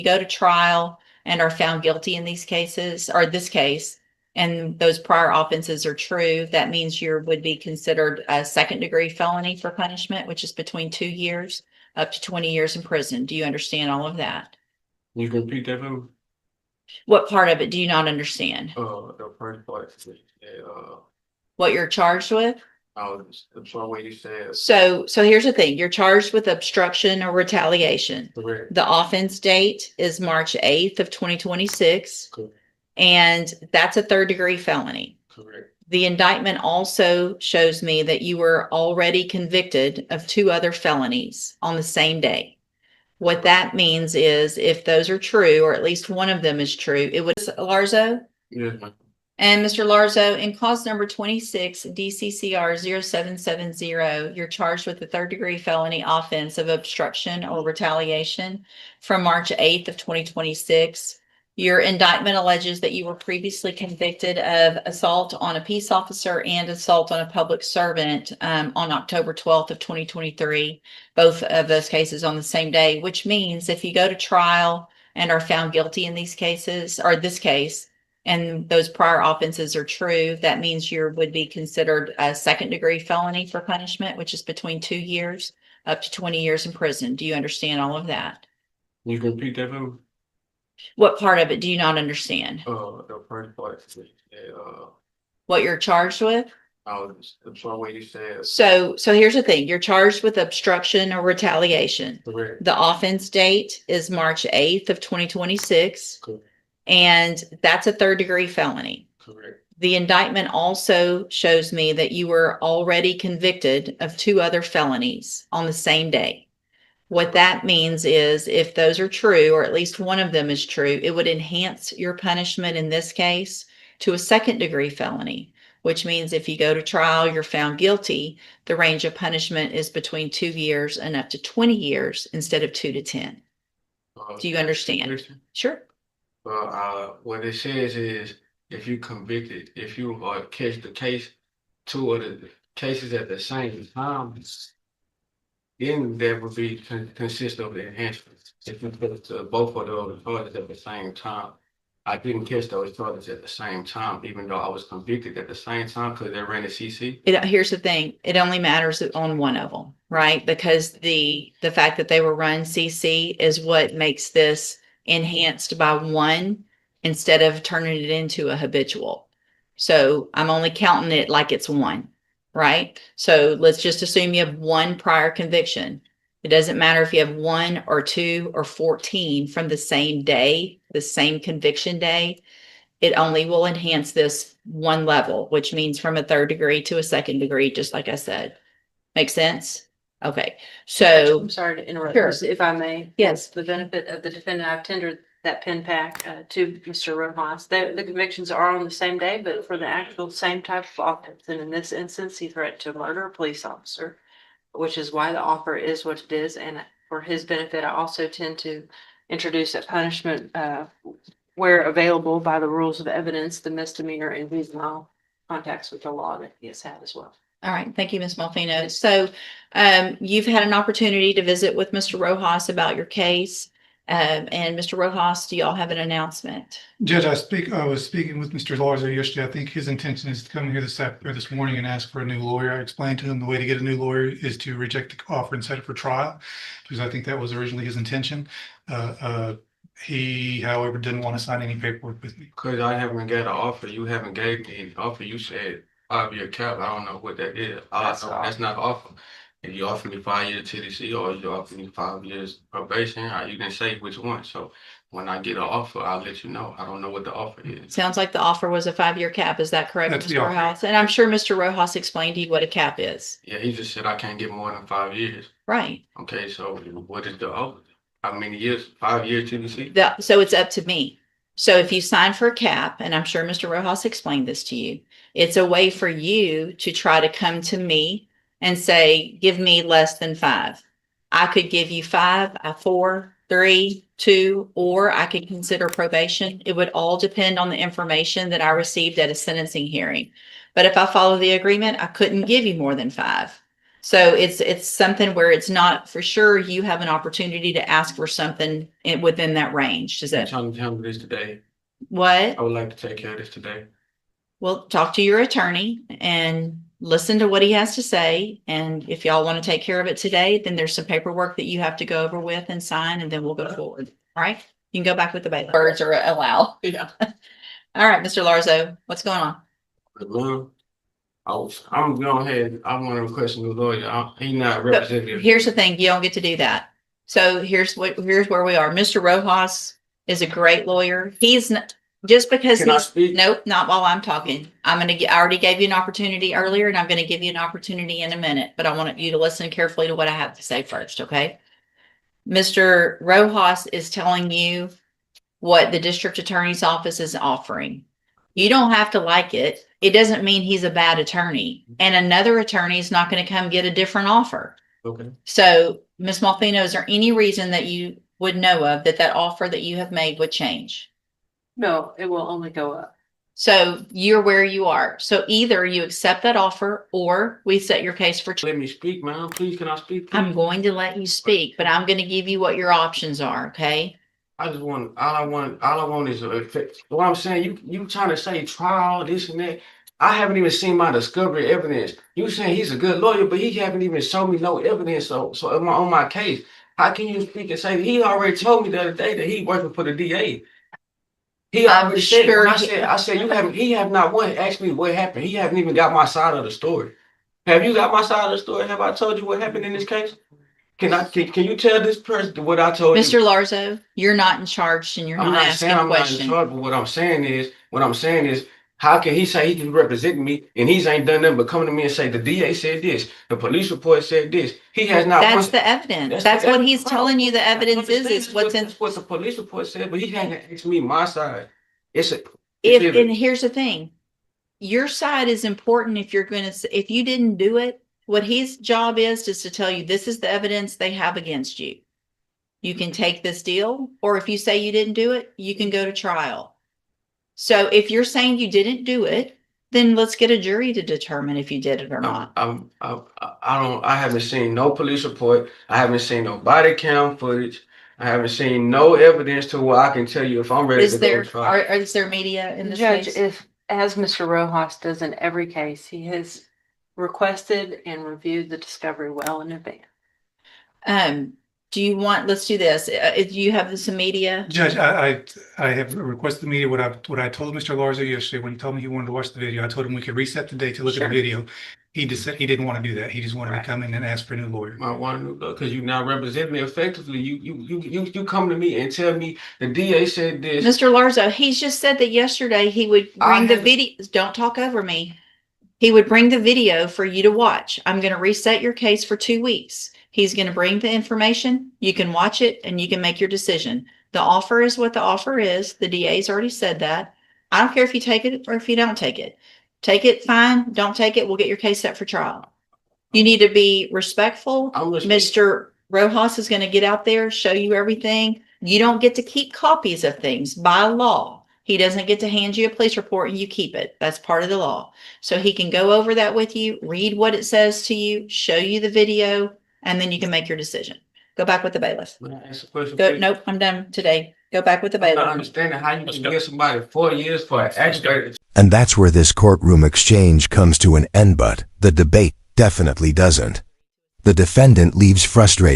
go to trial and are found guilty in these cases, or this case, and those prior offenses are true, that means you would be considered a second-degree felony for punishment, which is between 2 years up to 20 years in prison. Do you understand all of that? You can repeat that for me? What part of it do you not understand? The first part, What you're charged with? the part where you said. So here's the thing. You're charged with obstruction or retaliation. Correct. The offense date is March 8th of 2026. Correct. And that's a third-degree felony. Correct. The indictment also shows me that you were already convicted of 2 other felonies on the same day. What that means is if those are true, or at least one of them is true, it would Larzo. Yes, ma'am. And Mr. Larzo, in clause number 26, DCCR 0770, you're charged with the third-degree felony offense of obstruction or retaliation from March 8th of 2026. Your indictment alleges that you were previously convicted of assault on a peace officer and assault on a public servant on October 12th of 2023, both of those cases on the same day, which means if you go to trial and are found guilty in these cases, or this case, and those prior offenses are true, that means you would be considered a second-degree felony for punishment, which is between 2 years up to 20 years in prison. Do you understand all of that? You can repeat that for me? What part of it do you not understand? The first part, What you're charged with? the part where you said. So here's the thing. You're charged with obstruction or retaliation. Correct. The offense date is March 8th of 2026. Correct. And that's a third-degree felony. Correct. The indictment also shows me that you were already convicted of 2 other felonies on the same day. What that means is if those are true, or at least one of them is true, it would enhance your punishment in this case to a second-degree felony, which means if you go to trial, you're found guilty, the range of punishment is between 2 years and up to 20 years instead of 2 to 10. Do you understand? Sure. Well, what it says is if you convicted, if you catch the case, 2 of the cases at the same time, then that would be consist of the enhancement. If you put both of those charges at the same time, I didn't catch those charges at the same time, even though I was convicted at the same time because they ran a CC. Here's the thing. It only matters on one of them, right? Because the fact that they were run CC is what makes this enhanced by 1 instead of turning it into a habitual. So I'm only counting it like it's 1, right? So let's just assume you have 1 prior conviction. It doesn't matter if you have 1 or 2 or 14 from the same day, the same conviction day. It only will enhance this 1 level, which means from a third degree to a second degree, just like I said. Make sense? Okay. So I'm sorry to interrupt, Sure. if I may. Yes. For the benefit of the defendant, I've tendered that pen pack to Mr. Rojas. The convictions are on the same day, but for the actual same type of offense. And in this instance, he threatened to murder a police officer, which is why the offer is what it is. And for his benefit, I also tend to introduce a punishment where available by the rules of evidence, the misdemeanor and juvenile contacts with the law that he has had as well. all right. Thank you, Ms. Malfino. So you've had an opportunity to visit with Mr. Rojas about your case. And Mr. Rojas, do y'all have an announcement? Judge, I was speaking with Mr. Larzo yesterday. I think his intention is to come here this morning and ask for a new lawyer. I explained to him the way to get a new lawyer is to reject the offer and set it for trial, because I think that was originally his intention. He, however, didn't want to sign any paperwork with me. Because I haven't got an offer. You haven't gave me an offer. You said 5-year cap. I don't know what that is. That's not an offer. If you offer me 5 years TDC or you offer me 5 years probation, you didn't say which one. So when I get an offer, I'll let you know. I don't know what the offer is. Sounds like the offer was a 5-year cap. Is that correct, That's the Mr. offer. Rojas? And I'm sure Mr. Rojas explained to you what a cap is. Yeah, he just said I can't get more than 5 years. Right. Okay, so what is the offer? How many years? 5 years TDC? So it's up to me. So if you sign for a cap, and I'm sure Mr. Rojas explained this to you, it's a way for you to try to come to me and say, give me less than 5. I could give you 5, 4, 3, 2, or I could consider probation. It would all depend on the information that I received at a sentencing hearing. But if I follow the agreement, I couldn't give you more than 5. So it's something where it's not for sure. You have an opportunity to ask for something within that range. Does I'm that, trying to handle this today. what? I would like to take care of this today. Well, talk to your attorney and listen to what he has to say. And if y'all want to take care of it today, then there's some paperwork that you have to go over with and sign, and then we'll go forward. All right? You can go back with the bailiff. Birds are allowed. Yeah. All right, Mr. Larzo, what's going on? But ma'am, I'm going ahead. I want to request a new lawyer. He not representative. Here's the thing, you don't get to do that. So here's where we are. Mr. Rojas is a great lawyer. He's not, just because Can I he's, speak? nope, not while I'm talking. I already gave you an opportunity earlier, and I'm gonna give you an opportunity in a minute, but I want you to listen carefully to what I have to say first, okay? Mr. Rojas is telling you what the district attorney's office is offering. You don't have to like it. It doesn't mean he's a bad attorney, and another attorney is not going to come get a different offer. Okay. So, Ms. Malfino, is there any reason that you would know of that offer that you have made would change? No, it will only go up. So you're where you are. So either you accept that offer or we set your case for. Let me speak, ma'am. Please, can I speak? Please? I'm going to let you speak, but I'm going to give you what your options are, okay? I just want, all I want is what I'm saying, you trying to say trial, this and that. I haven't even seen my discovery evidence. You saying he's a good lawyer, but he haven't even shown me no evidence. So on my case, how can you speak and say he already told me the other day that he working for the DA? He I'm already said, sure when I said he have not one asked me what happened. He haven't even got my side of the story. Have you got my side of the story? Have I told you what happened in this case? Can you tell this person what I told you? Mr. Larzo, you're not in charge and you're I'm not not saying asking I'm not in questions. charge, but what I'm saying is, how can he say he can represent me and he's ain't done nothing but come to me and say the DA said this, the police report said this. He has not. That's the evidence. That's what he's telling you the evidence is what's in. That's what the police report said, but he hasn't asked me my side. And Here's the thing, your side is important if you're going to, if you didn't do it, what his job is to tell you this is the evidence they have against you. You can take this deal, or if you say you didn't do it, you can go to trial. So if you're saying you didn't do it, then let's get a jury to determine if you did it or not. I haven't seen no police report. I haven't seen no body cam footage. I haven't seen no evidence to where I can tell you if I'm ready to go to trial. Is there media in this Judge, case? if, as Mr. Rojas does in every case, he has requested and reviewed the discovery well in advance. Do you want, let's do this. Do you have some media? Judge, I have requested the media. What I told Mr. Larzo yesterday when he told me he wanted to watch the video, I told him we could reset the date to look at the video. He just said he didn't want to do that. He just wanted to come in and ask for a new lawyer. I want to know because you now represent me effectively. You come to me and tell me the DA said this. Mr. Larzo, he's just said that yesterday he would bring the video. Don't talk over me. He would bring the video for you to watch. I'm going to reset your case for 2 weeks. He's going to bring the information. You can watch it and you can make your decision. The offer is what the offer is. The DA's already said that. I don't care if you take it or if you don't take it. Take it, fine. Don't take it. We'll get your case set for trial. You need to be respectful. Mr. Rojas is going to get out there, show you everything. You don't get to keep copies of things by law. He doesn't get to hand you a police report and you keep it. That's part of the law. So he can go over that with you, read what it says to you, show you the video, and then you can make your decision. Go back with the bailiff. May I ask a question? Nope, I'm done today. Go back with the I'm not bailiff. understanding how you can give somebody 4 years for an aggravated. And that's where this courtroom exchange comes to an end, but the debate definitely doesn't. The defendant leaves frustrated.